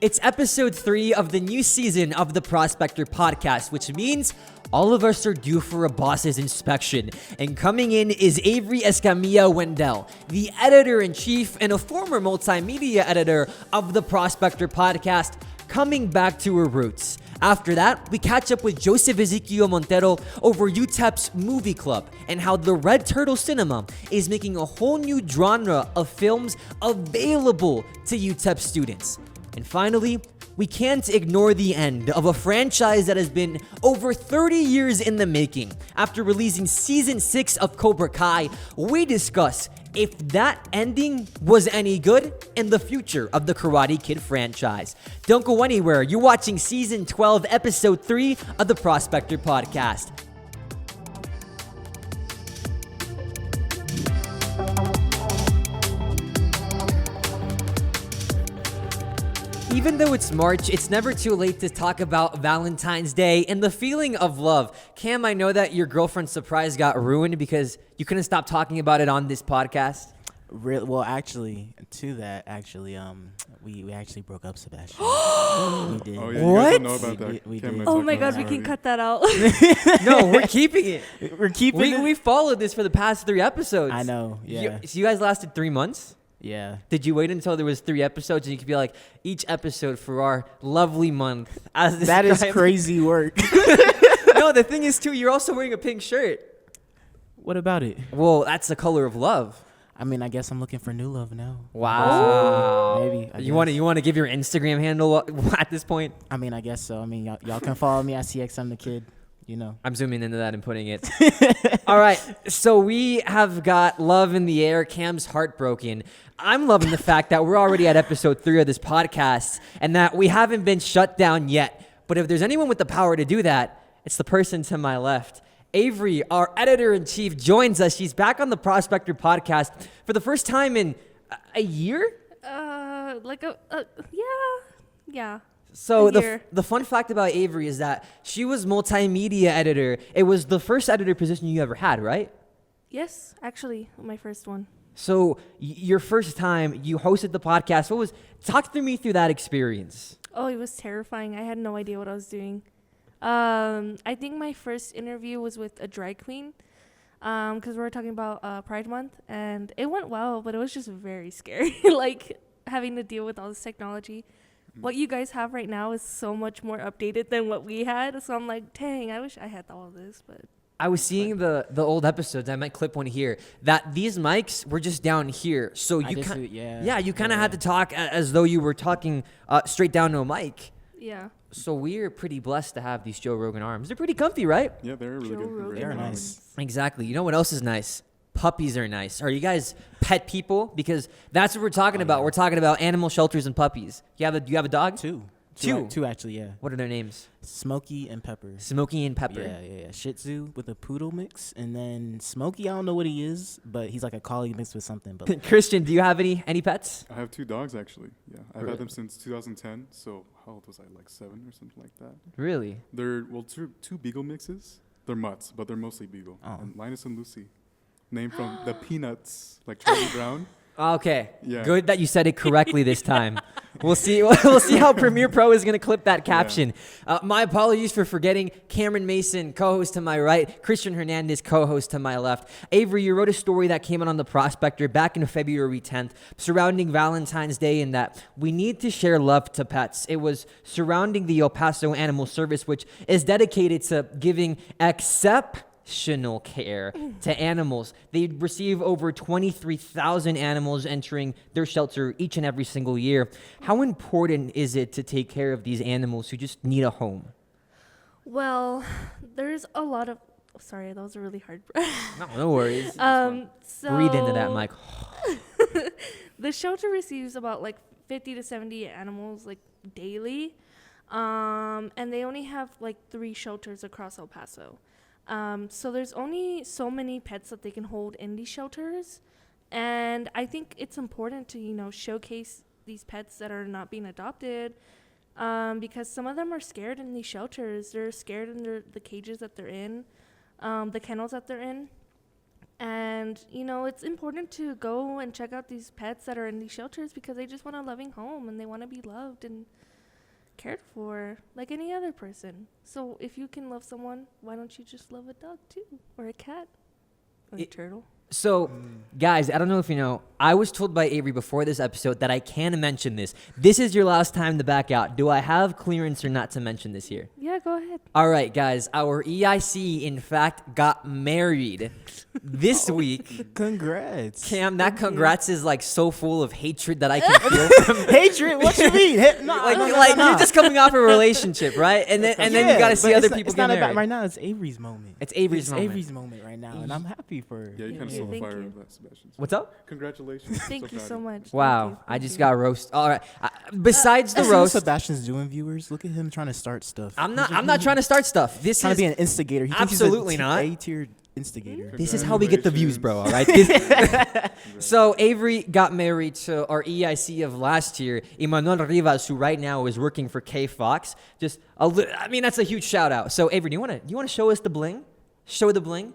It's episode 3 of the new season of the Prospector podcast, which means all of us are due for a boss's inspection. And coming in is Avery Escamilla-Wendell, the editor-in-chief and a former multimedia editor of the Prospector podcast, coming back to her roots. After that, we catch up with Ezekiel Montero over UTEP's movie club and how the Red Turtle Cinema is making a whole new genre of films available to UTEP students. And finally, we can't ignore the end of a franchise that has been over 30 years in the making. After releasing season 6 of Cobra Kai, we discuss if that ending was any good and the future of the Karate Kid franchise. Don't go anywhere. You're watching season 12, episode 3 of the Prospector podcast. Even though it's March, it's never too late to talk about Valentine's Day and the feeling of love. Cam, I know that your girlfriend's surprise got ruined because you couldn't stop talking about it on this podcast. Well, actually, we actually broke up, Sebastian. We did. Oh, yeah, What? You guys don't know about that. We Cam did. and Oh talked my about god, it we can already. cut that out. No, we're keeping it. We're keeping it. We followed this for the past 3 episodes. I know. Yeah. So you guys lasted 3 months? Yeah. Did you wait until there was 3 episodes and you could be like, each episode for our lovely month? As That is described? crazy work. No, the thing is too, you're also wearing a pink shirt. What about it? Well, that's the color of love. I mean, I guess I'm looking for new love now. Wow. Maybe. I You want guess. to give your Instagram handle at this point? I mean, I guess so. I mean, y'all can follow me at CXM the Kid. You know. I'm zooming into that and putting it. All right. So we have got love in the air. Cam's heartbroken. I'm loving the fact that we're already at episode 3 of this podcast and that we haven't been shut down yet. But if there's anyone with the power to do that, it's the person to my left. Avery, our editor-in-chief, joins us. She's back on the Prospector podcast for the first time in a year? Yeah. So A year. the fun fact about Avery is that she was multimedia editor. It was the first editor position you ever had, right? Yes, actually, my first one. So your first time you hosted the podcast, talk through me through that experience. Oh, it was terrifying. I had no idea what I was doing. I think my first interview was with a drag queen, because we were talking about Pride Month, and it went well, but it was just very scary, like having to deal with all this technology. What you guys have right now is so much more updated than what we had, so I'm like, dang, I wish I had all of this, but... I was seeing the old episodes. I might clip one here. That these mics were just down here, so you guess kind you kind of Yeah. had to talk as though you were talking straight down to a mic. Yeah. So we're pretty blessed to have these Joe Rogan arms. They're pretty comfy, right? Yeah, they're really Joe good. Rogan. They're Very nice. Exactly. You know what else is nice? Puppies are nice. Are you guys pet people? Because that's what we're talking about. yeah. We're talking about animal shelters and puppies. You have a dog? Two actually. Yeah. What are their names? Smokey and Pepper. Smokey and Pepper. Yeah. Shih Tzu with a poodle mix, and then Smokey, I don't know what he is, but he's like a collie mixed with something. But Kristian, do you have any pets? I have 2 dogs, actually. Yeah, I've Really? had them since 2010. So how old was I? Like 7 or something like that. Really? They're, well, two beagle mixes. They're mutts, but they're mostly beagle. Oh. And Linus and Lucy. Named from the Peanuts, like Charlie Brown. Okay. Yeah. Good that you said it correctly this time. We'll see. We'll see how Premiere Pro is going to clip that caption. My apologies for forgetting Cameron Mason, co-host to my right, Kristian Hernandez, co-host to my left. Avery, you wrote a story that came out on the Prospector back in February 10th surrounding Valentine's Day and that we need to share love to pets. It was surrounding the El Paso Animal Service, which is dedicated to giving exceptional care to animals. They receive over 23,000 animals entering their shelter each and every single year. How important is it to take care of these animals who just need a home? Well, there's a lot of... Sorry, that was a really hard... No worries. So Breathe into that mic. The shelter receives about like 50 to 70 animals like daily, and they only have like 3 shelters across El Paso. So there's only so many pets that they can hold in these shelters, and I think it's important to showcase these pets that are not being adopted, because some of them are scared in these shelters. They're scared in the cages that they're in, the kennels that they're in. And, it's important to go and check out these pets that are in these shelters because they just want a loving home and they want to be loved. And cared for like any other person. So if you can love someone, why don't you just love a dog too, or a cat, or a turtle? So, guys, I don't know if you know, I was told by Avery before this episode that I can mention this. This is your last time to back out. Do I have clearance or not to mention this here? Yeah, go ahead. All right, guys, our EIC, in fact, got married this week. Congrats. Cam, that congrats is like so full of hatred that I can feel. Hatred? What you mean? You're just coming off a relationship, right? And then you got to see other people get married. Right now, it's Avery's moment. It's Avery's moment. Avery's moment right now, and I'm happy for her. Yeah, you kind of Yeah, stole the thank fire you. of that, Sebastian. What's up? Congratulations. Thank you proud so of much. Wow, I Thank just you. got roast. All right. Besides the See what roast, Sebastian's doing, viewers. Look at him trying to start stuff. I'm not trying to start stuff. This trying is to be an instigator. He Absolutely thinks not. he's A-tier instigator. This is how we get the views, bro. All right. So Avery got married to our EIC of last year, Emmanuel Rivas, who right now is working for K Fox. I mean, that's a huge shout out. So Avery, do you want to show us the bling? Show the bling.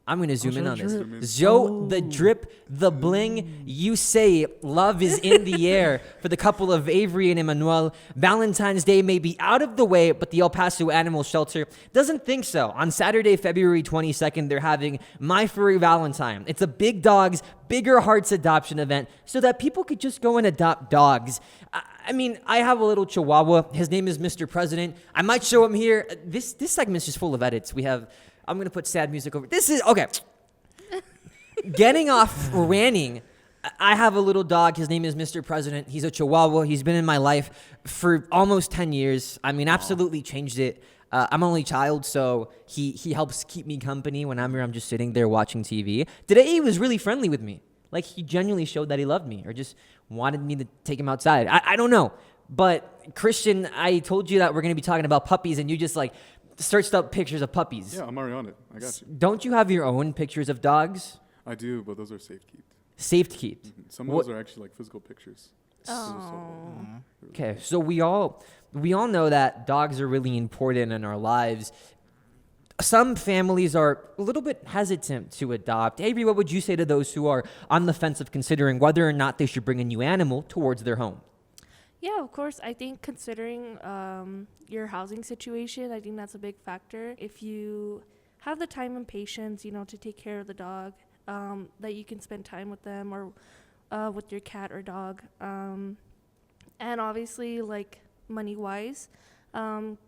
I'm going to zoom in on this. Show the drip, the bling. You say love is in the air for the couple of Avery and Emmanuel. Valentine's Day may be out of the way, but the El Paso Animal Shelter doesn't think so. On Saturday, February 22nd, they're having My Furry Valentine. It's a Big Dogs, Bigger Hearts adoption event so that people could just go and adopt dogs. I mean, I have a little Chihuahua. His name is Mr. President. I might show him here. This segment's just full of edits. I'm going to put sad music over. This is, okay. Getting off ranting, I have a little dog. His name is Mr. President. He's a Chihuahua. He's been in my life for almost 10 years. I mean, absolutely changed it. I'm only child, so he helps keep me company when I'm here. I'm just sitting there watching TV. Today, he was really friendly with me. Like, he genuinely showed that he loved me or just wanted me to take him outside. I don't know. But, Kristian, I told you that we're going to be talking about puppies, and you just, searched up pictures of puppies. Yeah, I'm already on it. I got you. Don't you have your own pictures of dogs? I do, but those are safe keep. Safe to keep. Some of those are actually physical pictures. Oh. Okay, so we all know that dogs are really important in our lives. Some families are a little bit hesitant to adopt. Avery, what would you say to those who are on the fence of considering whether or not they should bring a new animal towards their home? Yeah, of course. I think considering your housing situation, I think that's a big factor. If you have the time and patience, to take care of the dog, that you can spend time with them or with your cat or dog. And obviously, money-wise,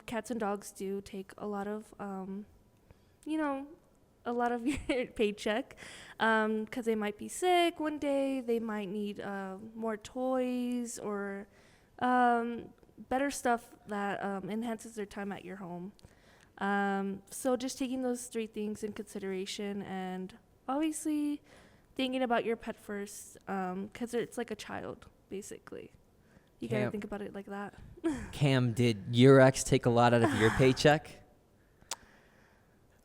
cats and dogs do take a lot of, your paycheck because they might be sick one day. They might need more toys or better stuff that enhances their time at your home. So just taking those three things in consideration and obviously thinking about your pet first because it's like a child, basically. You got to think about it like that. Cam, did your ex take a lot out of your paycheck?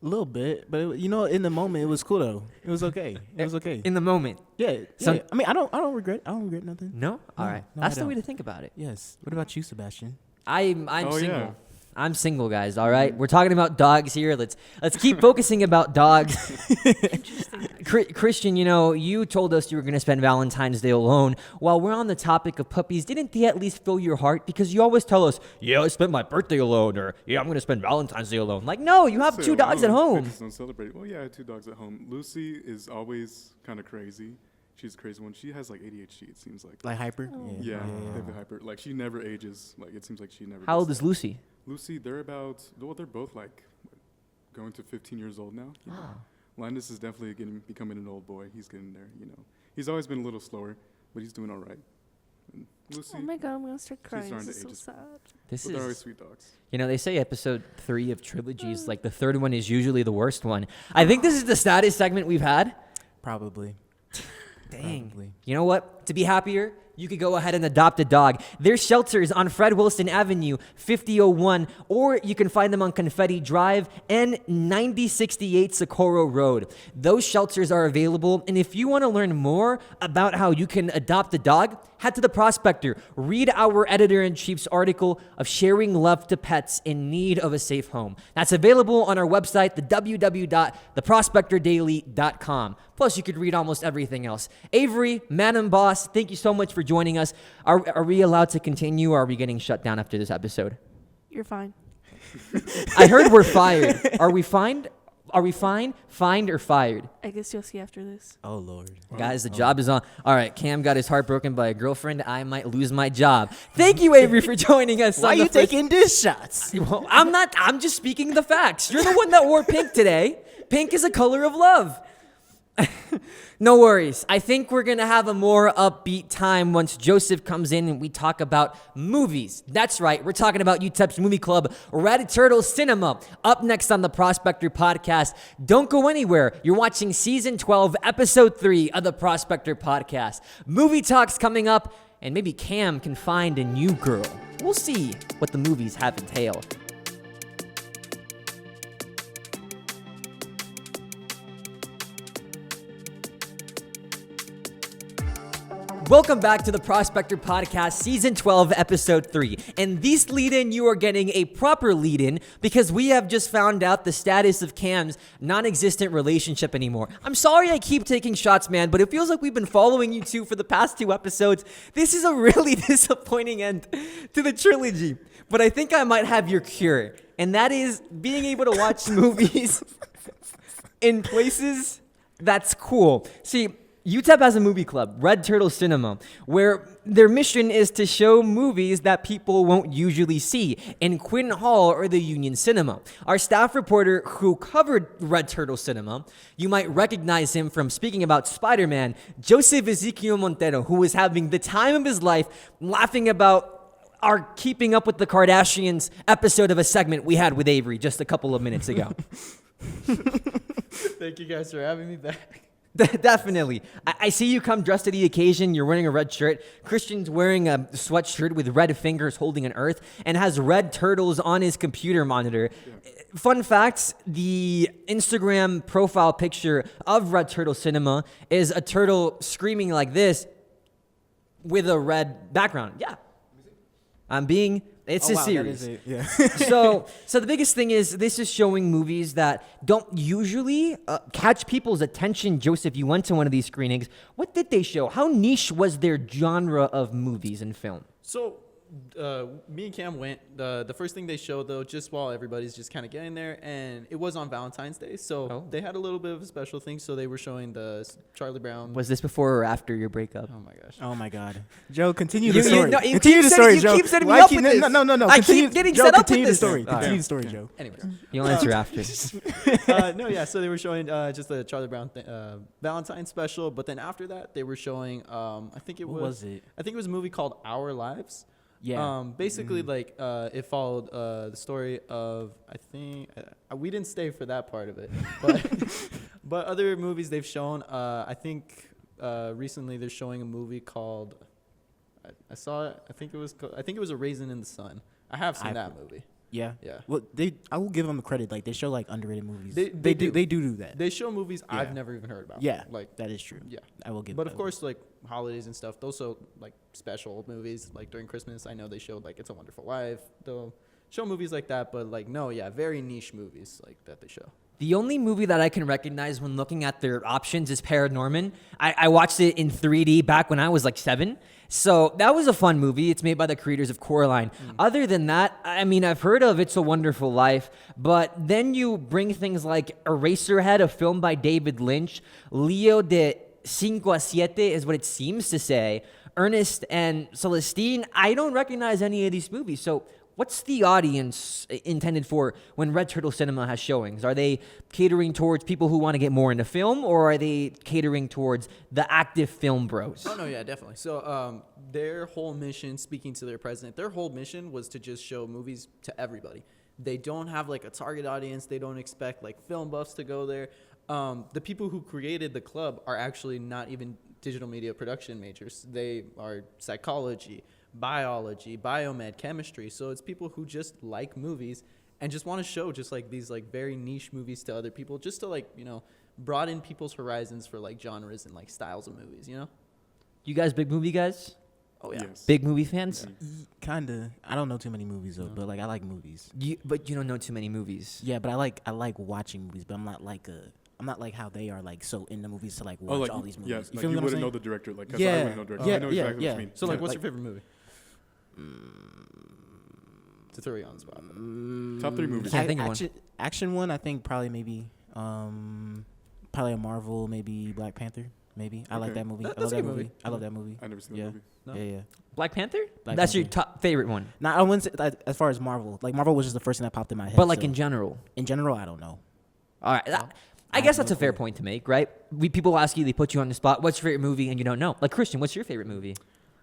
A little bit, but in the moment it was cool though. It was okay. It was okay. In the moment. Yeah. I mean, I don't regret nothing. No? All right. no, That's I the way don't. to think about it. Yes. What about you, Sebastian? I'm Oh, single. yeah. I'm single, guys. All right, we're talking about dogs here. Let's keep focusing about dogs. Kristian, you told us you were going to spend Valentine's Day alone. While we're on the topic of puppies, didn't they at least fill your heart? Because you always tell us, "Yeah, I spent my birthday alone," or "Yeah, I'm going to spend Valentine's Day alone." Like, no, you have Say two dogs at alone. I home. just don't celebrate. Well, yeah, I have 2 dogs at home. Lucy is always kind of crazy. She's a crazy one. She has ADHD, it seems like. Like hyper? Yeah, they have the hyper. She never ages. It seems like she never. How gets old is Lucy? Lucy, they're both going to 15 years old now. Linus is definitely becoming an old boy. He's getting there, He's always been a little slower, but he's doing all right. And Lucy, Oh my God, I'm going to start crying. starting This is to so age. sad. but they're always sweet dogs. They say episode 3 of trilogies, the third one is usually the worst one. I think this is the saddest segment we've had. Probably. Dang. Probably. You know what? To be happier, you could go ahead and adopt a dog. Their shelters on Fred Wilson Avenue, 5001, or you can find them on Confetti Drive and 9068 Socorro Road. Those shelters are available, and if you want to learn more about how you can adopt a dog, head to the Prospector. Read our editor-in-chief's article of sharing love to pets in need of a safe home. That's available on our website, the www.theprospectordaily.com. Plus, you could read almost everything else. Avery, man and boss, thank you so much for joining us. Are we allowed to continue, or are we getting shut down after this episode? You're fine. I heard we're fired. Are we fined? Are we fined or fired? I guess you'll see after this. Oh, Lord. Guys, the job is on. All right, Cam got his heart broken by a girlfriend. I might lose my job. Thank you, Avery, for joining us. Why are you taking dish shots? Well, I'm not. I'm just speaking the facts. You're the one that wore pink today. Pink is a color of love. No worries. I think we're going to have a more upbeat time once Joseph comes in and we talk about movies. That's right. We're talking about UTEP's movie club, Red Turtle Cinema. Up next on the Prospector podcast. Don't go anywhere. You're watching season 12, episode 3 of the Prospector podcast. Movie talks coming up, and maybe Cam can find a new girl. We'll see what the movies have entailed. Welcome back to the Prospector Podcast, Season 12, Episode 3. And this lead-in, you are getting a proper lead-in because we have just found out the status of Cam's non-existent relationship anymore. I'm sorry I keep taking shots, man, but it feels like we've been following you two for the past 2 episodes. This is a really disappointing end to the trilogy. But I think I might have your cure, and that is being able to watch movies in places that's cool. See, UTEP has a movie club, Red Turtle Cinema, where their mission is to show movies that people won't usually see in Quinn Hall or the Union Cinema. Our staff reporter who covered Red Turtle Cinema, you might recognize him from speaking about Spider-Man, Joseph Ezekiel Montero, who was having the time of his life laughing about our Keeping Up with the Kardashians episode of a segment we had with Avery just a couple of minutes ago. Thank you guys for having me back. Definitely. I see you come dressed to the occasion. You're wearing a red shirt. Kristian's wearing a sweatshirt with red fingers holding an earth and has red turtles on his computer monitor. Yeah. Fun facts, the Instagram profile picture of Red Turtle Cinema is a turtle screaming like this with a red background. Yeah. It's a series. Yeah. So the biggest thing is this is showing movies that don't usually catch people's attention. Joseph, you went to one of these screenings. What did they show? How niche was their genre of movies and film? So, me and Cam went. The first thing they showed, though, just while everybody's just kind of getting there, and it was on Valentine's Day, so they had a little bit of a special thing. So they were showing the Charlie Brown. Was this before or after your breakup? Oh my gosh. Oh my God, Joe, continue the story. You keep setting me Why up with this. No. I keep getting set up with this. Continue the story, Joe. Anyways. You'll answer after. No, yeah. So they were showing just the Charlie Brown Valentine's special, but then after that they were showing. I think it was a movie called Our Lives. Yeah. Basically, like, it followed the story of, I think, we didn't stay for that part of it, but other movies they've shown, I think recently they're showing a movie called, I saw it, I think it was A Raisin in the Sun. I have seen that movie. Yeah. Yeah. Well, I will give them credit. Like, they show like underrated movies. They do that. They show movies I've never even heard about. Yeah. Like, that is true. Yeah. I will give. But of course, like holidays and stuff, those show like special movies. Like during Christmas, I know they showed like It's a Wonderful Life. They'll show movies like that. But like very niche movies like that they show. The only movie that I can recognize when looking at their options is Paranorman. I watched it in 3D back when I was like 7. So that was a fun movie. It's made by the creators of Coraline. Other than that, I mean, I've heard of It's a Wonderful Life, but then you bring things like Eraserhead, a film by David Lynch, Leo de 5 a 7 is what it seems to say, Ernest and Celestine. I don't recognize any of these movies. So what's the audience intended for when Red Turtle Cinema has showings? Are they catering towards people who want to get more into film, or are they catering towards the active film bros? Oh, no, yeah, definitely. So their whole mission, speaking to their president, their whole mission was to just show movies to everybody. They don't have, like, a target audience. They don't expect, like, film buffs to go there. The people who created the club are actually not even digital media production majors. They are psychology, biology, biomed, chemistry. So it's people who just like movies and just want to show just like these like very niche movies to other people, just to like, broaden people's horizons for like genres and like styles of movies, You guys big movie guys? Oh yeah. Yes. Big movie fans? Kinda. I don't know too many movies though, but like I like movies. But you don't know too many movies. Yeah, but I like watching movies, but I'm not like how they are like so into movies to like Oh, watch like all these movies. yeah, You like feel you me what I'm wouldn't know saying? the director. Like 'cause Yeah, I wouldn't know director. yeah, I know yeah, exactly yeah. what you mean. So like, Yeah, what's like- your favorite movie? To throw you on the spot. Top 3 movies. Can't think of one. Action one, I think probably maybe probably a Marvel, maybe Black Panther. Maybe I like Okay. that movie. I That's love a that good movie. movie. I love that movie. I never seen Yeah. that movie. No? Yeah, yeah. Black Panther? Black That's your Panther. top favorite one. Now I wouldn't say, as far as Marvel. Like Marvel was just the first thing that popped in my head. But like so in general. in general, I don't know. All right. I guess that's a fair point to make, right? People ask you, they put you on the spot. What's your favorite movie? And you don't know. Like Kristian, what's your favorite movie?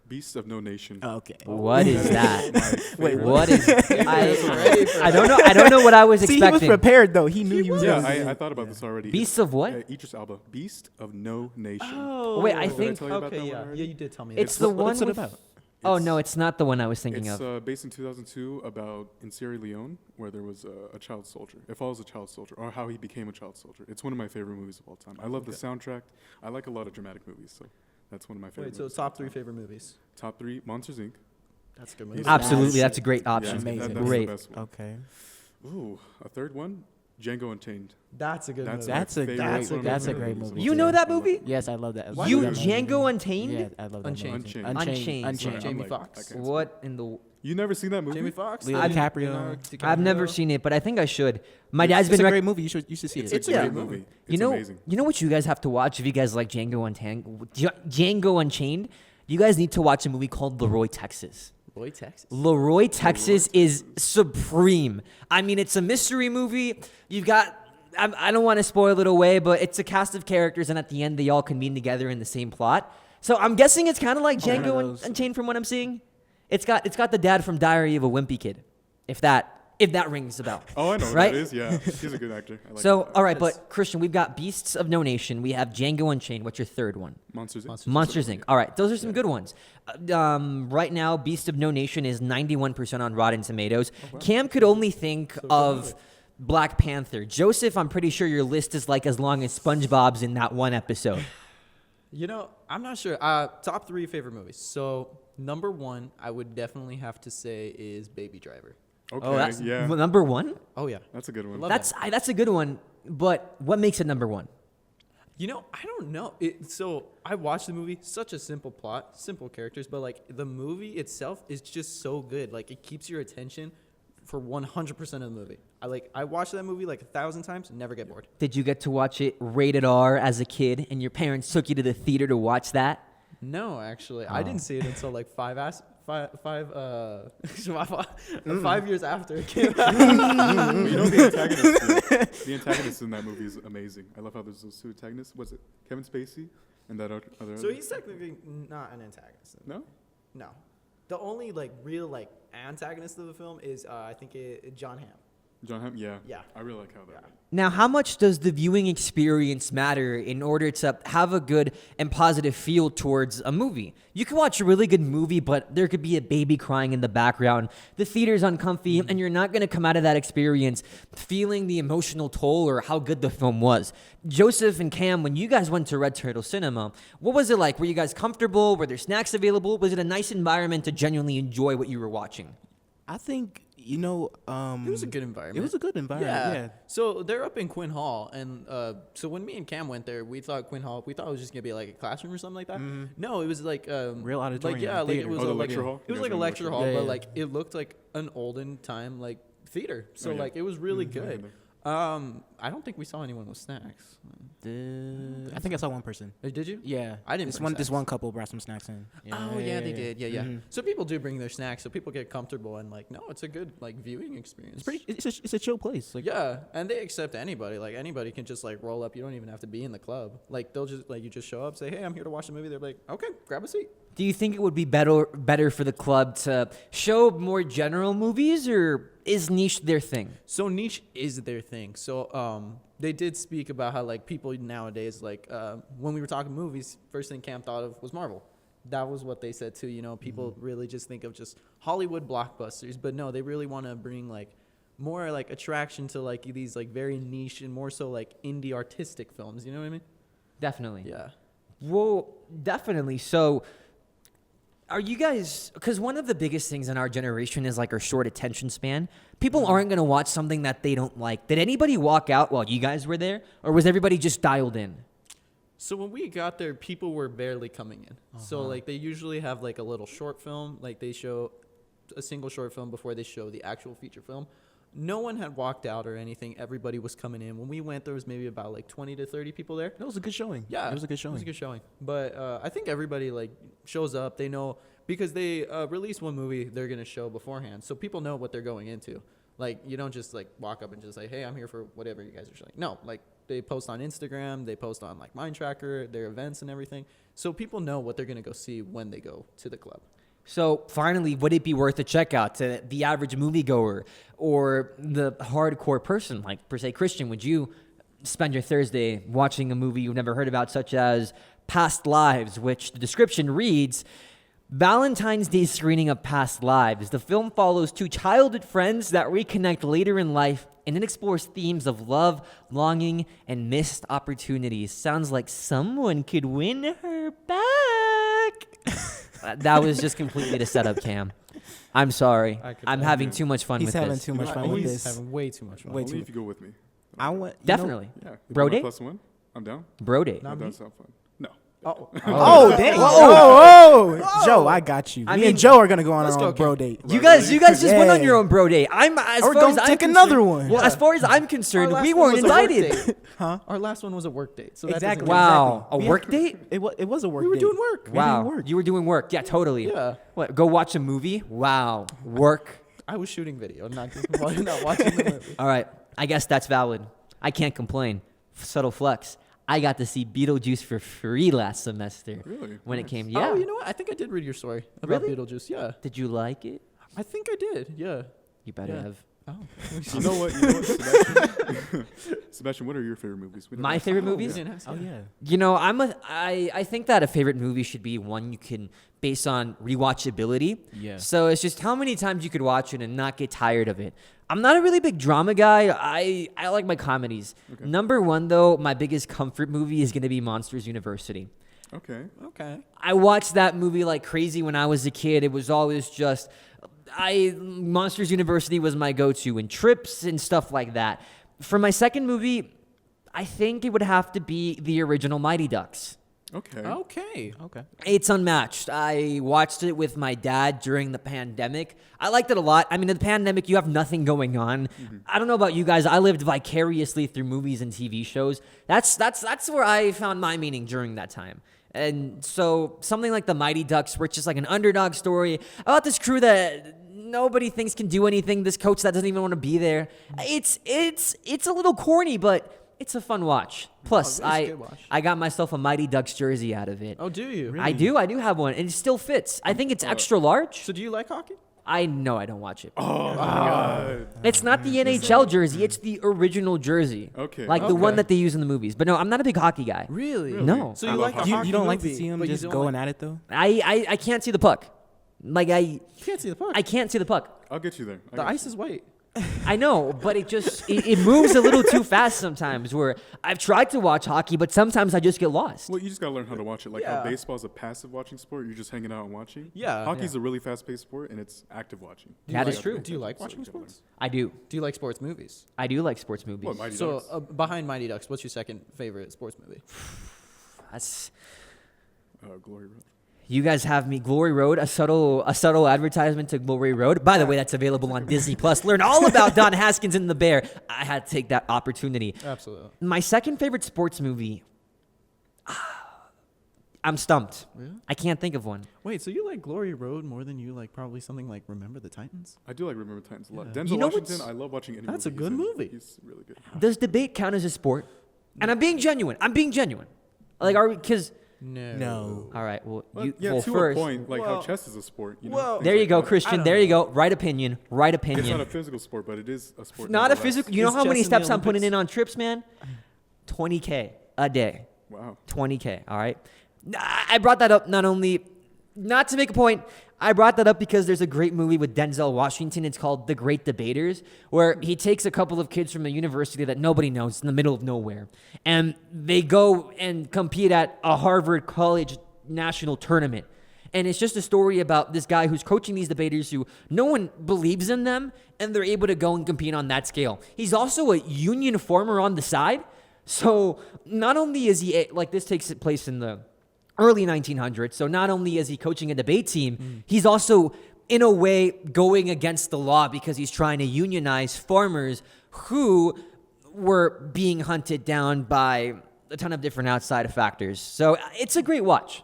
Beasts of No Nation. Okay. What is that? Wait, What is? I don't know. I don't know what I was See, he was expecting. prepared though. He knew he was. Yeah, gonna- I thought about this already. Beasts of what? Idris Elba. Beast of No Nation. Oh, Wait, I Did think- tell you about Okay, that one yeah, already? yeah, you did tell me. It's that. the one What's it with. about? Oh no, it's not the one I was thinking It's of. based in 2002 about in Sierra Leone where there was a child soldier. It follows a child soldier or how he became a child soldier. It's one of my favorite movies of all time. I love the soundtrack. I like a lot of dramatic movies, so that's one of my favorite. Wait, so movies of all top 3 time. favorite movies. Top 3: Monsters Inc. That's a good movie. Absolutely, that's a great Yeah, option. Amazing. that's Great. the best one. Okay. Ooh, a third one: Django Unchained. That's a good That's movie. That's a favorite- that's a one of my that's a favorite great movies of movie. all You time. know that I love movie? it. Yes, I love that. Why You do you- Django Unchained? Yeah, I love that Unchained. movie. Unchained. Unchained. Unchained. Jamie I'm Foxx. I can't What in the? You never seen that movie? Jamie Foxx. Leo I've- DiCaprio. I've never seen it, but I think I should. My It's- dad's been. It's a rec- great movie. You should see it. It's a Yeah. great movie. you It's know, amazing. you know what you guys have to watch if you guys like Django Unchained. You guys need to watch a movie called Leroy, Texas. Roy, Texas. Leroy, Texas is supreme. I mean, it's a mystery movie. You've got. I don't want to spoil it away, but it's a cast of characters, and at the end, they all convene together in the same plot. So I'm guessing it's kind of like one of Django those. Unchained from what I'm seeing. It's got the dad from Diary of a Wimpy Kid, if that rings a bell. Oh, I know Right? what that is. Yeah, he's a good actor. I like So, him. all right, but Kristian, we've got Beasts of No Nation. We have Django Unchained. What's your third one? Monsters Inc. Monsters Inc. All right, those are some good ones. Right now, Beast of No Nation is 91% on Rotten Tomatoes. Cam could only think of Black Panther. Joseph, I'm pretty sure your list is like as long as SpongeBob's in that one episode. You know, I'm not sure. Top 3 favorite movies. So number 1, I would definitely have to say is Baby Driver. Okay, Oh, that's yeah, number one? Oh yeah. that's a good one. Love That's a good one, but what makes it number one? You know, I don't know. So I watched the movie. Such a simple plot, simple characters, but like the movie itself is just so good. Like it keeps your attention for 100% of the movie. I watched that movie like 1,000 times and never get bored. Did you get to watch it rated R as a kid, and your parents took you to the theater to watch that? No, actually, I Oh. didn't see it until like 5 years after it came out. But you know the antagonist in that movie is amazing. I love how there's those two antagonists. Was it Kevin Spacey and that other? So he's technically not an antagonist. no. No. The only like real like antagonist of the film is I think John Hamm. John Hamm. Yeah. Yeah. I really like how that. Yeah. went. Now, how much does the viewing experience matter in order to have a good and positive feel towards a movie? You can watch a really good movie, but there could be a baby crying in the background. The theater's uncomfy, and you're not going to come out of that experience feeling the emotional toll or how good the film was. Joseph and Cam, when you guys went to Red Turtle Cinema, what was it like? Were you guys comfortable? Were there snacks available? Was it a nice environment to genuinely enjoy what you were watching? I think it was a good environment. It was a good environment. Yeah. So they're up in Quinn Hall, and so when me and Cam went there, we thought it was just gonna be like a classroom or something like that. No, it was like Real auditorium, Like yeah, like it theater. was Oh, the a lecture hall? It was You like guys a went to lecture lecture hall, hall? but Yeah, like it looked like an olden time like theater. So Oh, yeah. like it was really I good. know. I don't think we saw anyone with snacks. I think I saw one person. Did you? Yeah, I didn't This bring this snacks. one couple brought some snacks in. Oh yeah, they did. Yeah. Mhm. So people do bring their snacks, so people get comfortable and like, no, it's a good like viewing experience. It's a chill place. Like Yeah, and they accept anybody. Like anybody can just like roll up. You don't even have to be in the club. Like they'll just like you just show up, say, "Hey, I'm here to watch the movie." They're like, "Okay, grab a seat." Do you think it would be better for the club to show more general movies, or is niche their thing? So niche is their thing. So they did speak about how like people nowadays like when we were talking movies, first thing Cam thought of was Marvel. That was what they said too. You know, people really just think of just Hollywood blockbusters, but no, they really want to bring like more like attraction to like these like very niche and more so like indie artistic films. You know what I mean? Definitely. Yeah. Well, definitely. So, Are you guys, because one of the biggest things in our generation is like our short attention span. People aren't going to watch something that they don't like. Did anybody walk out while you guys were there? Or was everybody just dialed in? So when we got there, people were barely coming in. So like they usually have like a little short film, like they show a single short film before they show the actual feature film. No one had walked out or anything. Everybody was coming in. When we went, there was maybe about like 20 to 30 people there. That was a good showing. Yeah, it was a good showing. It was a good showing. But I think everybody like shows up. They know because they release one movie they're gonna show beforehand, so people know what they're going into. Like you don't just like walk up and just like, hey, I'm here for whatever you guys are showing. No, like they post on Instagram, they post on like Mind Tracker, their events and everything, so people know what they're gonna go see when they go to the club. So finally, would it be worth a check out to the average moviegoer or the hardcore person? Like, per se, Kristian, would you spend your Thursday watching a movie you've never heard about, such as Past Lives, which the description reads, Valentine's Day screening of Past Lives. The film follows two childhood friends that reconnect later in life, and it explores themes of love, longing, and missed opportunities. Sounds like someone could win her back. That was just completely the setup, Cam. I'm sorry. I'm having too much fun He's with having this. too much fun with He's this. having way too much fun. Way Only too if you go with me. I want Definitely. Yeah. If Bro you date? want +1, I'm down. Bro date. Not That me? does sound fun. No. Oh, dang! Whoa, Joe, I got you. I Me mean, and Joe are gonna go on let's our go, own bro Cam. date. You guys just went on Yeah. your own bro date. I'm as Or far don't as I'm take concerned- another one. Well, Yeah. as far as I'm concerned, Our we last one weren't was a work invited. date. Huh? Our last one was a work date. So that Exactly. doesn't- Wow, Exactly. a We work had- date? It was a work We were date. doing work. We were doing Wow, work. you were doing work. Yeah, totally. Yeah. What? Go watch a movie? Wow, work. I was shooting video, not not watching the movie. All right, I guess that's valid. I can't complain. Subtle flex. I got to see Beetlejuice for free last semester. Really? When it Nice. came. Yeah. Oh, you know what? I think I did read your story about Really? Beetlejuice. Yeah. Did you like it? I think I did. Yeah. You better Yeah. have. Oh. You know what, Sebastian? Sebastian, what are your favorite movies? We don't My ask favorite you. movies? Oh yeah. You know, I think that a favorite movie should be one you can base on rewatchability. Yeah. So it's just how many times you could watch it and not get tired of it. I'm not a really big drama guy. I like my comedies. Okay. Number one, though, my biggest comfort movie is going to be Monsters University. Okay. Okay. I watched that movie like crazy when I was a kid. It was always just Monsters University was my go-to, and trips and stuff like that. For my second movie, I think it would have to be the original Mighty Ducks. Okay. Okay. Okay. It's unmatched. I watched it with my dad during the pandemic. I liked it a lot. I mean, in the pandemic, you have nothing going on. I don't know about you guys. I lived vicariously through movies and TV shows. That's where I found my meaning during that time. And so something like the Mighty Ducks, where it's just like an underdog story about this crew that nobody thinks can do anything. This coach that doesn't even want to be there. It's a little corny, but it's a fun watch. Plus, it's a good watch. I got myself a Mighty Ducks jersey out of it. Oh, do you? I do have one, and it still fits. I think it's extra large. So do you like hockey? I know I don't watch it. Oh, my God. It's not the NHL jersey; it's the original jersey. Okay. like the one Okay. that they use in the movies. But no, I'm not a big hockey guy. Really? No. So I you love like a hockey. hockey You don't like to movie, see them but you just don't going like- at it though. I can't see the puck. Like You can't see the puck. I can't see the puck. I'll get you there. The ice is white. I know, but it moves a little too fast sometimes. Where I've tried to watch hockey, but sometimes I just get lost. Well, you just gotta learn how to watch it. Like Yeah. how baseball is a passive watching sport, you're just hanging out and watching. Yeah, Hockey's a really fast-paced sport, and it's active watching. That is true. Do you like So watching you gotta learn. sports? I do. Do you like sports movies? I do like sports movies. What, Mighty So Ducks? behind Mighty Ducks, what's your second favorite sports movie? That's, Glory Road. you guys have me. Glory Road, a subtle advertisement to Glory Road. By the way, that's available on Disney Plus. Learn all about Don Haskins and the Bear. I had to take that opportunity. Absolutely. My second favorite sports movie. I'm stumped. Really? I can't think of one. Wait, so you like Glory Road more than you like probably something like Remember the Titans? I do like Remember Titans a lot. Yeah. Denzel You know Washington, what's- I love watching any That's a movie he's good in. movie. He's really good. Does debate count as a sport? And I'm being genuine. Like, are we? Because No. all right. Well, Well, you. yeah, well, to first. a point, like well- how chess is a sport. You know? well- things There you like go, that. I Kristian. don't There you know. go. Right opinion. Right It's opinion. not a physical sport, but it is a sport. Not a nonetheless. physical. You know Is how many chess in the steps I'm putting in Olympics? on trips, man? 20K a day. Wow. 20K. All right. I brought that up not to make a point. I brought that up because there's a great movie with Denzel Washington. It's called The Great Debaters, where he takes a couple of kids from a university that nobody knows in the middle of nowhere, and they go and compete at a Harvard College national tournament. And it's just a story about this guy who's coaching these debaters who no one believes in them, and they're able to go and compete on that scale. He's also a union former on the side. So not only is he, like, this takes place in the early 1900s, so not only is he coaching a debate team, he's also, in a way, going against the law because he's trying to unionize farmers who were being hunted down by a ton of different outside factors. So it's a great watch.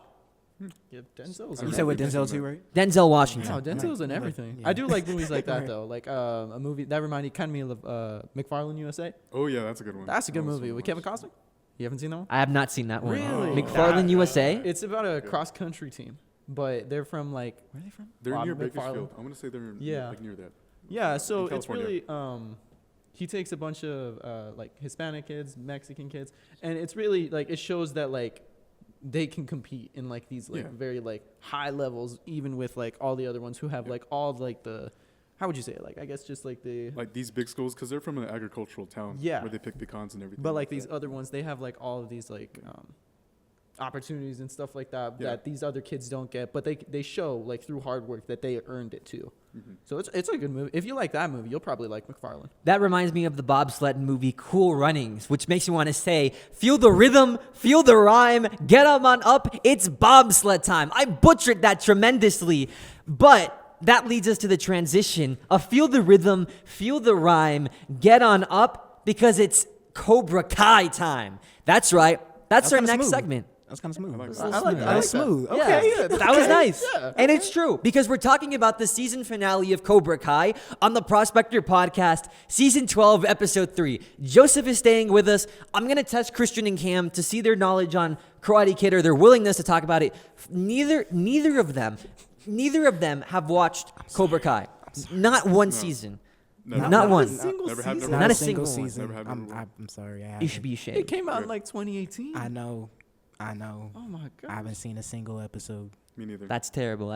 Yeah, Denzel's. You said with Denzel too, right? Denzel Washington. No, Denzel's in everything. Yeah. I do like movies like that though. Like a movie that reminded kind of me of McFarlane USA. Oh yeah, that's a good one. That's a good That was movie fun with to Kevin watch. Costner. You haven't seen that one? I have not seen that one. Really? McFarlane USA? It's about a cross country team, but they're from like where are they from? They're near McFarlane. Bakersfield. I want to say they're Yeah. like near that. Yeah, so In it's California. really he takes a bunch of like Hispanic kids, Mexican kids, and it's really like it shows that like they can compete in like these like Yeah. very like high levels, even with like all the other ones who have like all like the how would you say it? Like I guess just like the Like these big schools, because they're from an agricultural town. Yeah. Where they pick pecans and everything. but like that. these other ones, they have like all of these like opportunities and stuff like that Yeah. that these other kids don't get, but they show like through hard work that they earned it too. So it's a good movie. If you like that movie, you'll probably like McFarlane. That reminds me of the bobsled movie Cool Runnings, which makes me want to say, feel the rhythm, feel the rhyme, get 'em on up, it's bobsled time. I butchered that tremendously, but that leads us to the transition of feel the rhythm, feel the rhyme, get on up, because it's Cobra Kai time. That's right. That's our kinda next smooth. segment. That's kind of smooth. I like I that. like That was smooth. Yeah. Okay, yeah. That was nice. Yeah. And it's true because we're talking about the season finale of Cobra Kai on the Prospector podcast, season 12, episode 3. Joseph is staying with us. I'm going to test Kristian and Cam to see their knowledge on Karate Kid or their willingness to talk about it. Neither of them have watched Cobra Kai. Not one season. Never. Not one. single Never had. season. Never Not had. a single one. season. Never had number one. I'm sorry. I You should be It ashamed. came out in like 2018. I know. Oh my god. I haven't seen a single episode. Me neither. That's terrible.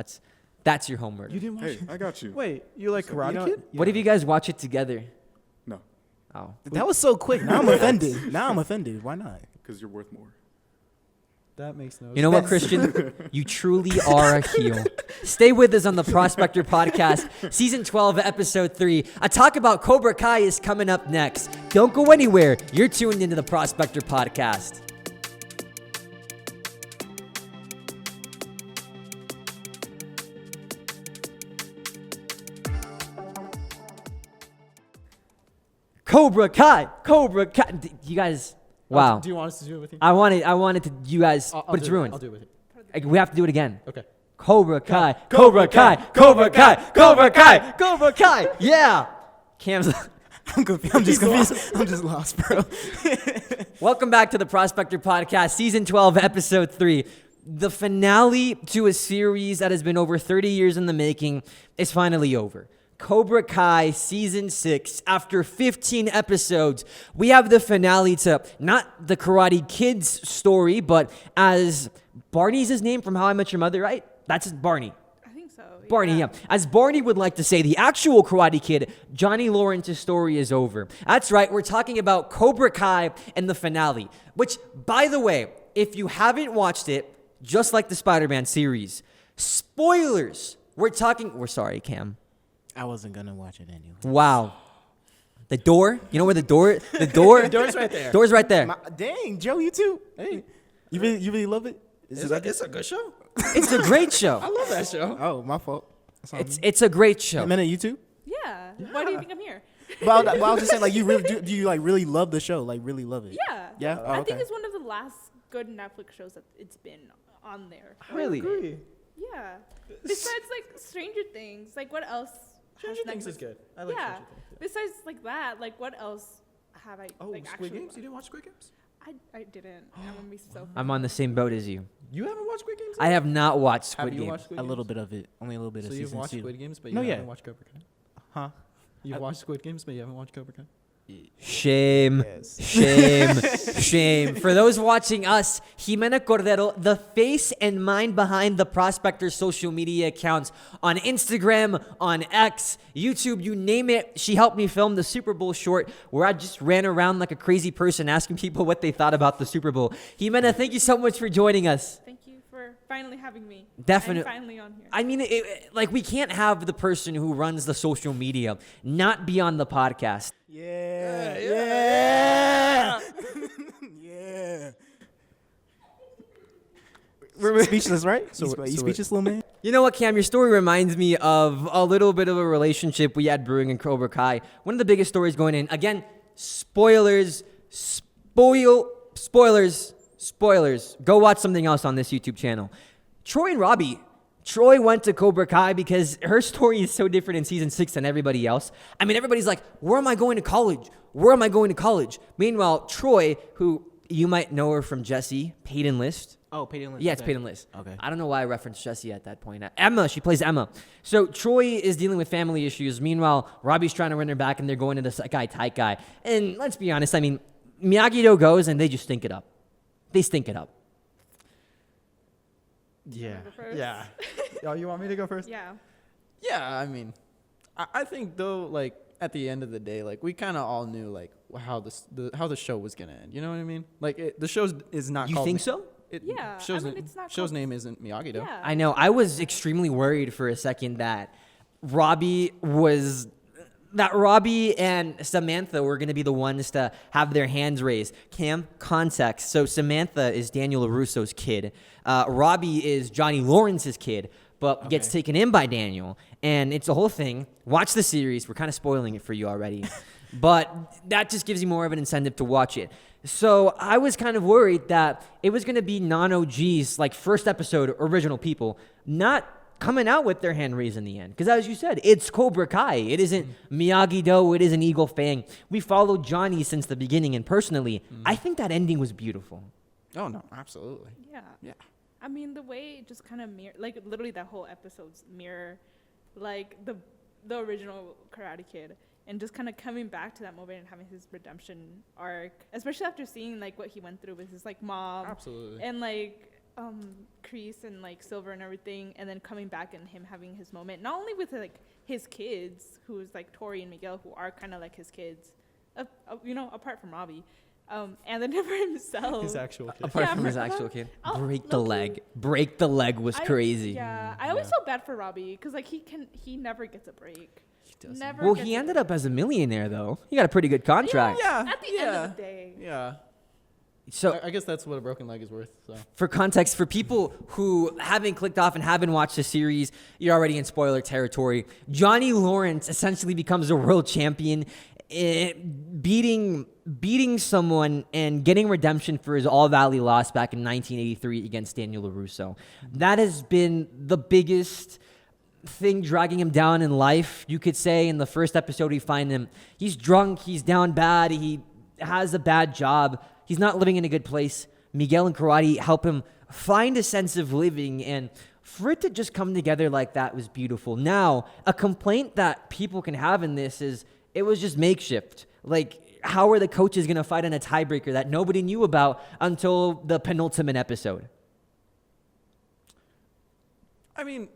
That's your homework. You didn't watch Hey, it? I got you. Wait, you like Karate You know- Kid? What if you guys watch it together? No, Oh. That was so quick. Now I'm offended. Now I'm offended. Why not? because you're worth more. That makes no You know what, Kristian? You truly are a heel. Stay with us on the Prospector podcast, season 12, episode 3. A talk about Cobra Kai is coming up next. Don't go anywhere. You're tuned into the Prospector podcast. Cobra Kai. You guys, wow. Do you want us to do it with you? I wanted to, you guys, I'll but it's do it. ruined. I'll do it with you. Like, we have to do it again. Okay. Cobra Kai, Cobra Kai, Cobra Kai, Cobra Kai, Cobra Kai. Yeah. Cam's. I'm confused. I'm just confused. I'm just lost, bro. Welcome back to the Prospector Podcast, Season 12, Episode 3. The finale to a series that has been over 30 years in the making is finally over. Cobra Kai Season 6. After 15 episodes, we have the finale to not the Karate Kid's story, but as Barney's his name from How I Met Your Mother, right? That's Barney. I think so. Barney, yeah. As Barney would like to say, the actual Karate Kid, Johnny Lawrence's story is over. That's right, we're talking about Cobra Kai and the finale. Which, by the way, if you haven't watched it, just like the Spider-Man series, spoilers. We're sorry, Cam. I wasn't gonna watch it anyway. Wow. The door? You know where the door? The door? Door's right there. Door's right there. Dang, Joe, you too. Hey, you really love it? It's a good show. It's a great show. I love that show. Oh, my fault. That's on me. It's a great show. Ximena, you too? Yeah. Why do you think I'm here? Well, I was just saying, like, you really do you like really love the show? Like, really love it? Yeah. Yeah? Oh, I okay. think it's one of the last good Netflix shows that it's been on there. Really? Yeah. Besides like Stranger Things, like what else? Stranger Things is good. I like Yeah. Stranger Things. Besides like that, like what else have I Oh, like Squid actually Games? watched? You didn't watch Squid Games? I didn't. I'm gonna be so. I'm on the same boat as you. You haven't watched Squid Games? I have not watched Have Squid you Game. watched Squid A Games? little bit of it. Only a little bit So of you've season watched 2. Squid Games, but you No, haven't yeah. watched Cobra Kai? Huh? You've watched Squid Games, but you haven't watched Cobra Kai? Shame. Yes. Shame. Shame. For those watching us, Ximena Cordero, the face and mind behind the Prospector social media accounts on Instagram, on X, YouTube, you name it. She helped me film the Super Bowl short where I just ran around like a crazy person asking people what they thought about the Super Bowl. Ximena, thank you so much for joining us. Thank you for finally having me. Definitely. I'm finally on here. I mean, like, we can't have the person who runs the social media not be on the podcast. Yeah. We're speechless, right? So- you so speechless, little man? You know what, Cam? Your story reminds me of a little bit of a relationship we had brewing in Cobra Kai. One of the biggest stories going in. Again, spoilers. Go watch something else on this YouTube channel. Troy and Robbie. Troy went to Cobra Kai because her story is so different in season 6 than everybody else. I mean, everybody's like, where am I going to college? Where am I going to college? Meanwhile, Troy, who you might know her from Jesse, Paid Enlist. Oh, Paid Enlist. Yeah, it's Paid Enlist. Okay. I don't know why I referenced Jessie at that point. Emma, she plays Emma. So Troy is dealing with family issues. Meanwhile, Robbie's trying to win her back, and they're going to the Sekai Taikai. And let's be honest, I mean, Miyagi-Do goes, and they just stink it up. They stink it up. Yeah. Go first? Yeah. Oh, you want me to go first? Yeah. Yeah, I mean, I think though, like at the end of the day, like we kind of all knew like how the show was gonna end. You know what I mean? Like the show is not. You called think so? Yeah, I Show's, mean, it's not show's called- name isn't Miyagi-Do. Yeah. I know. I was extremely worried for a second that Robbie and Samantha were going to be the ones to have their hands raised. Cam, context. So Samantha is Daniel LaRusso's kid. Robbie is Johnny Lawrence's kid, but gets taken in by Daniel. And it's a whole thing. Watch the series. We're kind of spoiling it for you already. But that just gives you more of an incentive to watch it. So I was kind of worried that it was going to be non-OGs, like first episode original people, not coming out with their hand raised in the end. Because as you said, it's Cobra Kai. It isn't Miyagi-Do. It isn't Eagle Fang. We followed Johnny since the beginning, and personally, I think that ending was beautiful. Oh no, absolutely. Yeah. Yeah. I mean, the way it just kind of like literally that whole episode's mirror, like the original Karate Kid, and just kind of coming back to that moment and having his redemption arc, especially after seeing like what he went through with his like mom, Absolutely. and like Kreese and like Silver and everything, and then coming back and him having his moment, not only with like his kids, who's like Tori and Miguel, who are kind of like his kids, you know, apart from Robbie. And then for himself. His actual kid. Apart Yeah, from his but- actual kid. Oh, Break the low-key. leg. Break the leg was crazy. Yeah, I always felt bad for Robbie because like he never gets a break. Never. Well, gets he a ended break. up as a millionaire, though. He got a pretty good contract. Yeah. At the end of the day. Yeah. So, I guess that's what a broken leg is worth. So. for context, for people who haven't clicked off and haven't watched the series, you're already in spoiler territory. Johnny Lawrence essentially becomes a world champion, beating someone and getting redemption for his All Valley loss back in 1983 against Daniel LaRusso. That has been the biggest thing dragging him down in life, you could say. In the first episode, we find him. He's drunk. He's down bad. He has a bad job. He's not living in a good place. Miguel and Karate help him find a sense of living, and for it to just come together like that was beautiful. Now, a complaint that people can have in this is it was just makeshift. Like, how are the coaches going to fight in a tiebreaker that nobody knew about until the penultimate episode? I mean,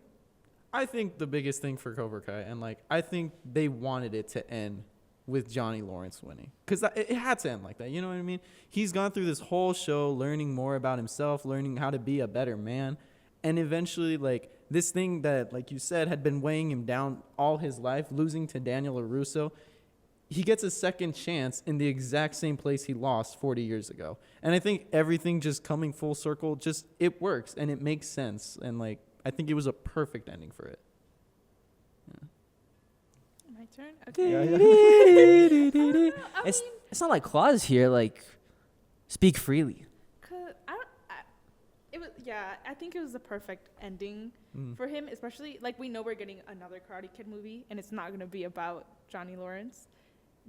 I think the biggest thing for Cobra Kai, and like, I think they wanted it to end with Johnny Lawrence winning, because it had to end like that. You know what I mean? He's gone through this whole show learning more about himself, learning how to be a better man, and eventually, like, this thing that, like you said, had been weighing him down all his life, losing to Daniel LaRusso, he gets a second chance in the exact same place he lost 40 years ago. And I think everything just coming full circle, just it works and it makes sense. And like, I think it was a perfect ending for it. My turn. Okay. It's not like Claus here, like, speak freely. I think it was the perfect ending for him, especially like we know we're getting another Karate Kid movie and it's not going to be about Johnny Lawrence,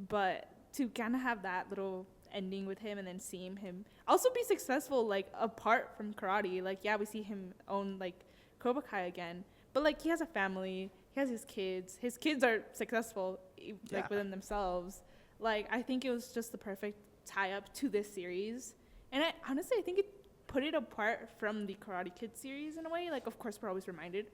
but to kind of have that little ending with him and then seeing him also be successful, like apart from karate, like yeah, we see him own like Cobra Kai again, but like he has a family, he has his kids are successful like within themselves. Like I think it was just the perfect tie up to this series, and I honestly think it put it apart from the Karate Kid series in a way. Like, of course, we're always reminded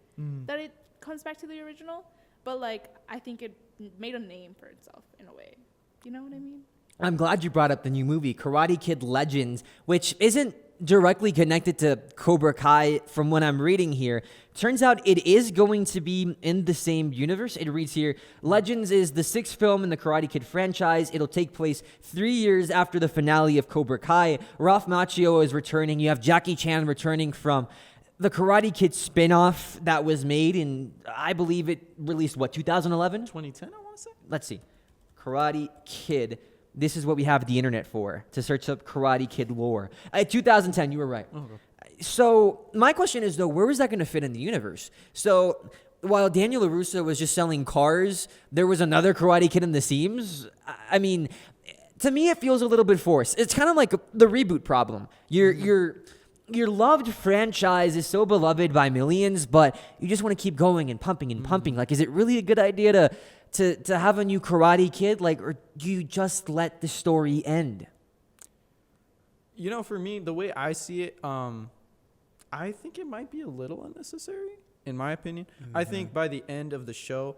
that it comes back to the original, but like, I think it made a name for itself in a way. You know what I mean? I'm glad you brought up the new movie, Karate Kid Legends, which isn't directly connected to Cobra Kai from what I'm reading here. Turns out it is going to be in the same universe. It reads here, Legends is the 6th film in the Karate Kid franchise. It'll take place 3 years after the finale of Cobra Kai. Ralph Macchio is returning. You have Jackie Chan returning from the Karate Kid spin-off that was made in, I believe it released, 2011? 2010, I want to say. Let's see. Karate Kid. This is what we have the internet for, to search up Karate Kid lore. 2010, you were right. Okay. So my question is, though, where was that going to fit in the universe? So while Daniel LaRusso was just selling cars, there was another Karate Kid in the seams? I mean, to me, it feels a little bit forced. It's kind of like the reboot problem. Your loved franchise is so beloved by millions, but you just want to keep going and pumping and pumping. Like, is it really a good idea to have a new Karate Kid? Like, or do you just let the story end? You know, for me, the way I see it, I think it might be a little unnecessary, in my opinion. I think by the end of the show,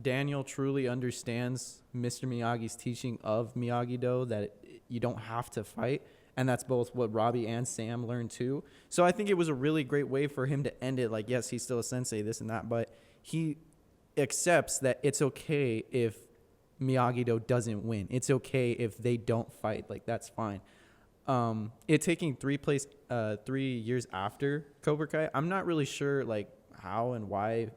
Daniel truly understands Mr. Miyagi's teaching of Miyagi-Do, that you don't have to fight. And that's both what Robbie and Sam learned too. So I think it was a really great way for him to end it. Like, yes, he's still a sensei, this and that, but he accepts that it's okay if Miyagi-Do doesn't win. It's okay if they don't fight. Like, that's fine. It taking 3 years after Cobra Kai, I'm not really sure like how and why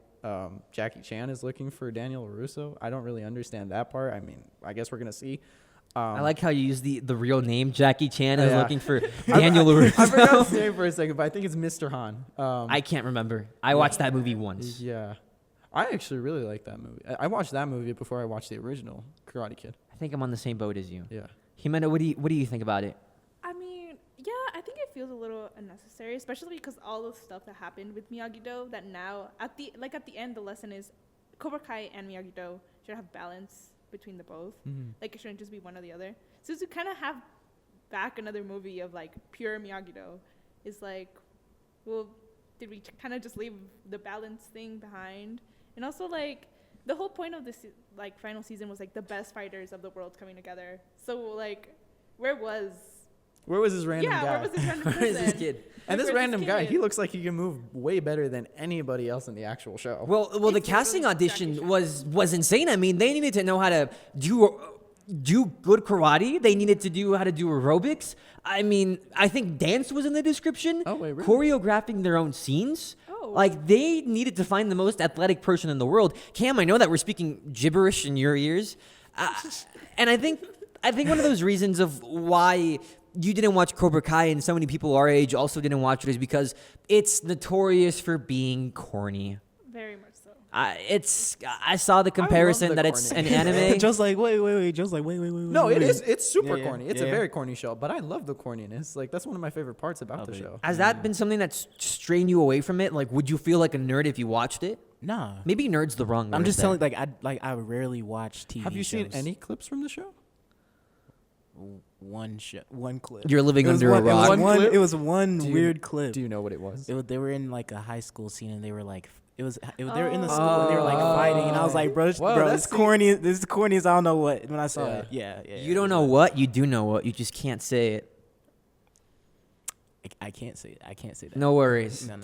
Jackie Chan is looking for Daniel LaRusso. I don't really understand that part. I mean, I guess we're gonna see. I like how you use the real name. Jackie Chan is Yeah. looking for Daniel LaRusso. I forgot his name for a second, but I think it's Mr. Han. I can't remember. I watched that movie once. Yeah. I actually really like that movie. I watched that movie before I watched the original Karate Kid. I think I'm on the same boat as you. Yeah. Ximena, what do you think about it? I mean, yeah, I think it feels a little unnecessary, especially because all the stuff that happened with Miyagi-Do, that now at the end the lesson is Cobra Kai and Miyagi-Do should have balance between the both. Like, it shouldn't just be one or the other. So to kind of have back another movie of like pure Miyagi-Do is like, well, did we kind of just leave the balance thing behind? And also, like, the whole point of this like final season was like the best fighters of the world coming together. So like, where was this random guy? where was this random person? Where is this kid? And this Where's random guy, kid? he looks like he can move way better than anybody else in the actual show. Well, the It's casting really audition Jackie was insane. I mean, they needed to know how to do good karate. They needed to do how to do aerobics. I mean, I think dance was in the description. Oh, wait, really? Choreographing their own scenes. Oh. Like, they needed to find the most athletic person in the world. Cam, I know that we're speaking gibberish in your ears. And I think one of those reasons of why you didn't watch Cobra Kai and so many people our age also didn't watch it is because it's notorious for being corny. Very much so. I saw the comparison the that it's an corny. anime. Just like wait. Just like wait. No, it is. It's super Yeah, corny. It's yeah. a very corny show, but I love the corniness. Like, that's one of my favorite parts about the but- show. Has that been something that's strained you away from it? Like, would you feel like a nerd if you watched it? Nah. Maybe nerd's the wrong word. I'm just there. telling, I rarely watch TV. Have you seen shows. any clips from the show? One clip? You're living It was under a one- rock. One clip? It was one Do you- weird clip. Do you know what it was? They were in like a high school scene, and they were like, they were in the school, and they were like fighting, and I was like, bro, Wow, bro, that's it's corny. This is corny as I don't know what. When I saw Yeah. it, yeah. You don't know what, you do know what. You just can't say it. I can't say it. I can't say that. No worries. No.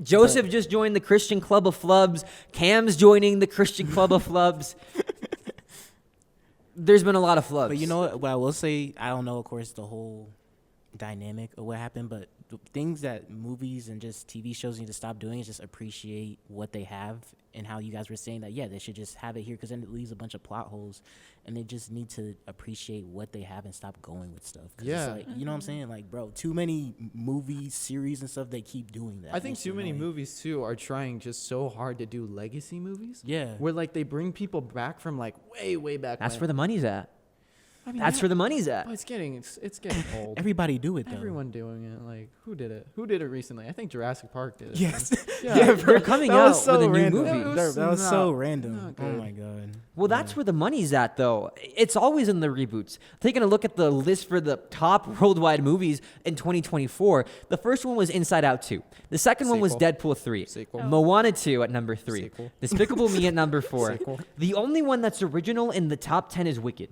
Joseph just joined the Christian Club of Flubs. Cam's joining the Christian Club of Flubs. There's been a lot of flubs. But you know what I will say? I don't know, of course, the whole dynamic of what happened, but the things that movies and just TV shows need to stop doing is just appreciate what they have, and how you guys were saying that, yeah, they should just have it here, because then it leaves a bunch of plot holes, and they just need to appreciate what they have and stop going with stuff. 'Cause Yeah. it's like, you know what I'm saying? Like, bro, too many movies, series, and stuff, they keep doing that. I think Makes me too many annoying. movies too are trying just so hard to do legacy movies. Yeah. Where like they bring people back from like way back. That's when. where the money's at. I mean, That's yeah, where the money's at. but it's getting old. Everybody do it, though. Everyone doing it. Like, who did it? Who did it recently? I think Jurassic Park did it. Yes. Yeah, They're coming That out was so with a new random. movie. That was so not random. Oh good. my god. Well, that's where the money's at, though. It's always in the reboots. Taking a look at the list for the top worldwide movies in 2024, the first one was Inside Out 2. The second one was Sequel. Deadpool 3. Sequel. Moana 2 at number 3. Sequel. Despicable Me at number 4. Sequel. The only one that's original in the top 10 is Wicked.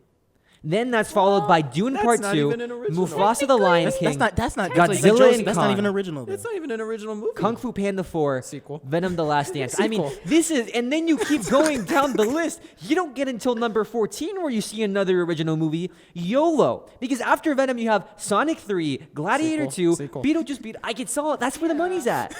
Then that's followed by Dune that's Part not 2, even an original. Mufasa the Lion That's King, not Godzilla and That's not even Kong. original. Though. It's not even an original movie. Kung Fu Panda 4, Sequel. Venom the Last Dance. I mean, Sequel. this is, and then you keep going down the list. You don't get until number 14 where you see another original movie, YOLO. Because after Venom, you have Sonic 3, Gladiator 2, Sequel. Beetlejuice Beat. I get solid. That's where the money's at.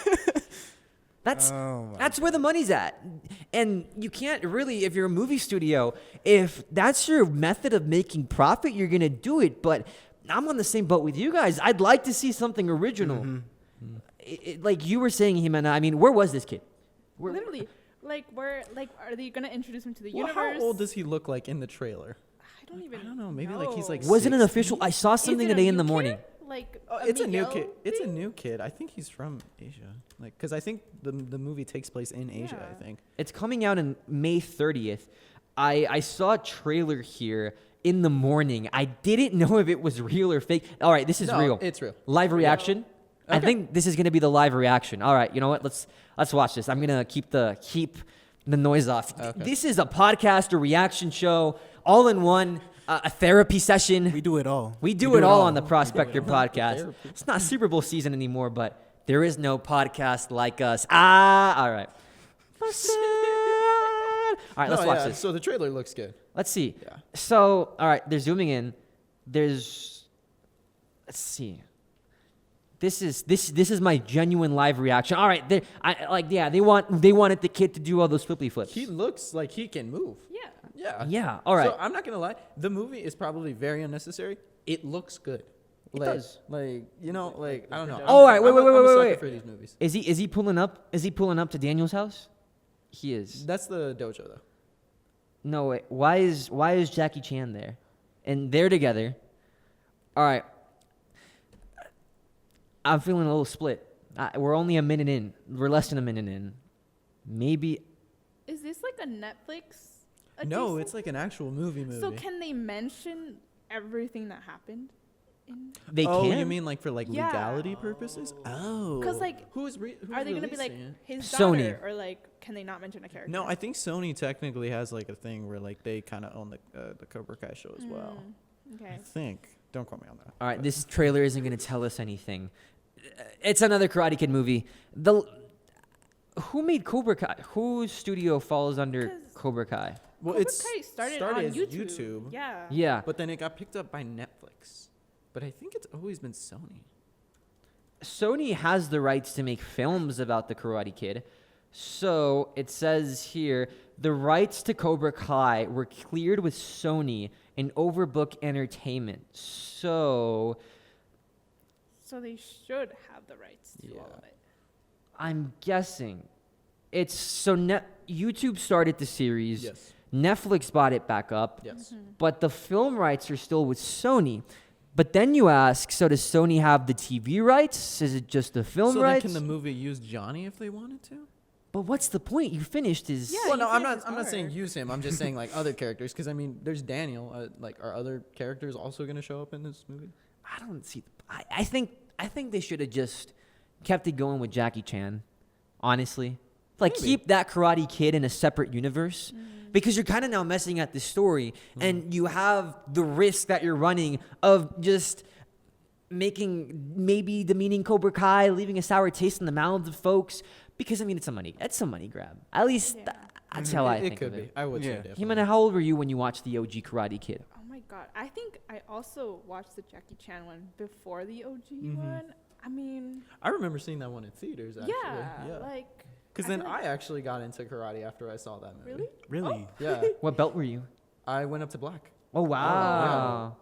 That's Oh my that's where the money's at. And you can't really, if you're a movie studio, if that's your method of making profit, you're going to do it. But I'm on the same boat with you guys. I'd like to see something original. Like you were saying, Ximena, I mean, where was this kid? Literally, like, where, like, are they gonna introduce him to the Well, universe? how old does he look like in the trailer? I don't even. I don't know. Maybe like he's like. Was it an 60? official? I saw Is something it a today in new the kid? morning. Like, Oh, it's a new Miguel kid. It's a thing? new kid. I think he's from Asia. Like, because I think the movie takes place in Asia. Yeah. I think. It's coming out on May 30th. I saw a trailer here in the morning. I didn't know if it was real or fake. All right, this is No, real. it's real. Live reaction. I Okay. think this is going to be the live reaction. All right, you know what? Let's watch this. I'm going to keep the noise off. Okay. This is a podcast, a reaction show, all in one, a therapy session. We do it all. We do it all on the We do it Prospector all. podcast. Therapy. It's not Super Bowl season anymore, but there is no podcast like us. All right. All right, let's watch this. So the trailer looks good. Let's see. Yeah. So, all right, they're zooming in. Let's see. This is my genuine live reaction. All right, they wanted the kid to do all those flippy flips. He looks like he can move. Yeah. Yeah. Yeah, all right. So I'm not gonna lie. The movie is probably very unnecessary. It looks good. It Like, does. like you know, like I don't know. All right, wait, I'm a wait, sucker wait. for these movies. Is he pulling up? Is he pulling up to Daniel's house? He is. That's the dojo though. No, wait. Why is Jackie Chan there? And they're together. All right. I'm feeling a little split. We're only a minute in. We're less than a minute in. Maybe. Is this like a Netflix? No, adjacent? it's like an actual movie. So can they mention everything that happened? They oh, can. you mean like for like Yeah. legality purposes? Oh. 'Cause, like, who's Are they gonna be like releasing it? his Sony. daughter, or like can they not mention a character? No, I think Sony technically has like a thing where like they kind of own the Cobra Kai show as well. Okay. I think. Don't quote me on that. All right, but- this trailer isn't going to tell us anything. It's another Karate Kid movie. Who made Cobra Kai? Whose studio falls under 'Cause Cobra Kai? Well, Cobra it's Kai started as on YouTube. Yeah. Yeah. but then it got picked up by Netflix. But I think it's always been Sony. Sony has the rights to make films about the Karate Kid. So it says here the rights to Cobra Kai were cleared with Sony and Overbook Entertainment. So So they should have the rights to all of it. I'm guessing it's so YouTube started the series. Yes. Netflix bought it back up. Yes. But the film rights are still with Sony. But then you ask, so does Sony have the TV rights? Is it just the film So rights? then can the movie use Johnny if they wanted to? But what's the point? You finished his. Yeah, well, you no, I'm finished not. his I'm not saying arc. use him. I'm just saying like other characters, because I mean, there's Daniel. Like, are other characters also going to show up in this movie? I don't see. I think they should have just kept it going with Jackie Chan. Honestly, like Maybe. keep that Karate Kid in a separate universe. Because you're kind of now messing at the story, and you have the risk that you're running of just making maybe demeaning Cobra Kai, leaving a sour taste in the mouths of folks. Because I mean, it's a money grab. At least Yeah. that's how I it think could of be. it. I would Yeah. say definitely. Ximena, how old were you when you watched the OG Karate Kid? Oh my god. I think I also watched the Jackie Chan one before the OG Mhm. one. I mean, I remember seeing that one in theaters. Actually. yeah, like. Because I then feel I like- actually got into karate after I saw that movie. Really? Really? Yeah. What belt were you? I went up to black. Oh wow!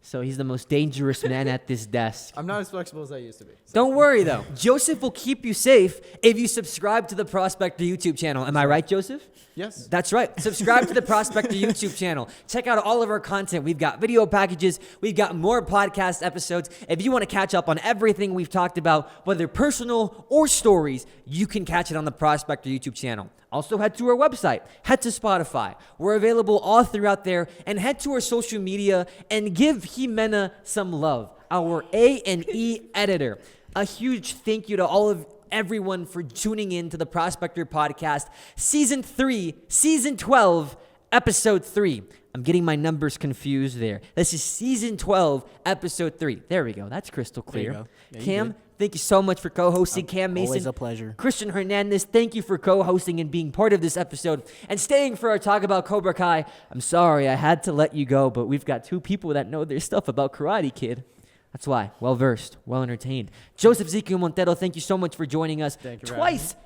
So he's the most dangerous man at this desk. I'm not as flexible as I used to be. So. Don't worry though, Joseph will keep you safe if you subscribe to the Prospector YouTube channel. Am I right, Joseph? Yes. That's right. Subscribe to the Prospector YouTube channel. Check out all of our content. We've got video packages. We've got more podcast episodes. If you want to catch up on everything we've talked about, whether personal or stories, you can catch it on the Prospector YouTube channel. Also, head to our website, head to Spotify. We're available all throughout there, and head to our social media and give Ximena some love, our A&E editor. A huge thank you to everyone for tuning in to the Prospector Podcast, Season 3, Season 12, Episode 3. I'm getting my numbers confused there. This is season 12, episode 3. There we go. That's crystal There you clear. go. Yeah, you Cam, good. thank you so much for co-hosting. Cam Mason, Always a pleasure. Kristian Hernandez, thank you for co-hosting and being part of this episode and staying for our talk about Cobra Kai. I'm sorry I had to let you go, but we've got 2 people that know their stuff about Karate Kid. That's why. Well-versed, well-entertained. Joseph Ezekiel Montero, thank you so much for joining us Thank you for twice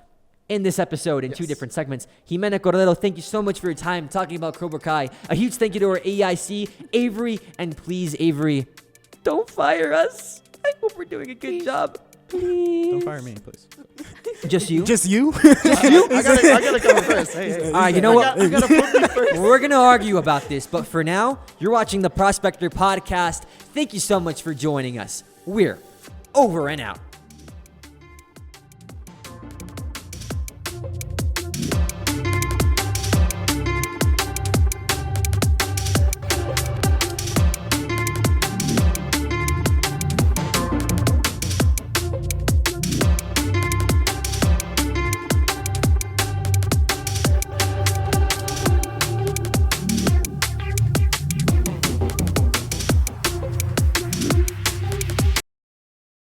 in this episode in 2 different segments. Ximena, Cordero, thank you so much for your time talking about Cobra Kai. A huge thank you to our EIC, Avery, and please, Avery, don't fire us. I hope we're doing a good job. Please. Don't fire me, please. Just you? Just you? I gotta come first. Hey. All right, you know what? I gotta put me first. We're going to argue about this, but for now, you're watching the Prospector podcast. Thank you so much for joining us. We're over and out.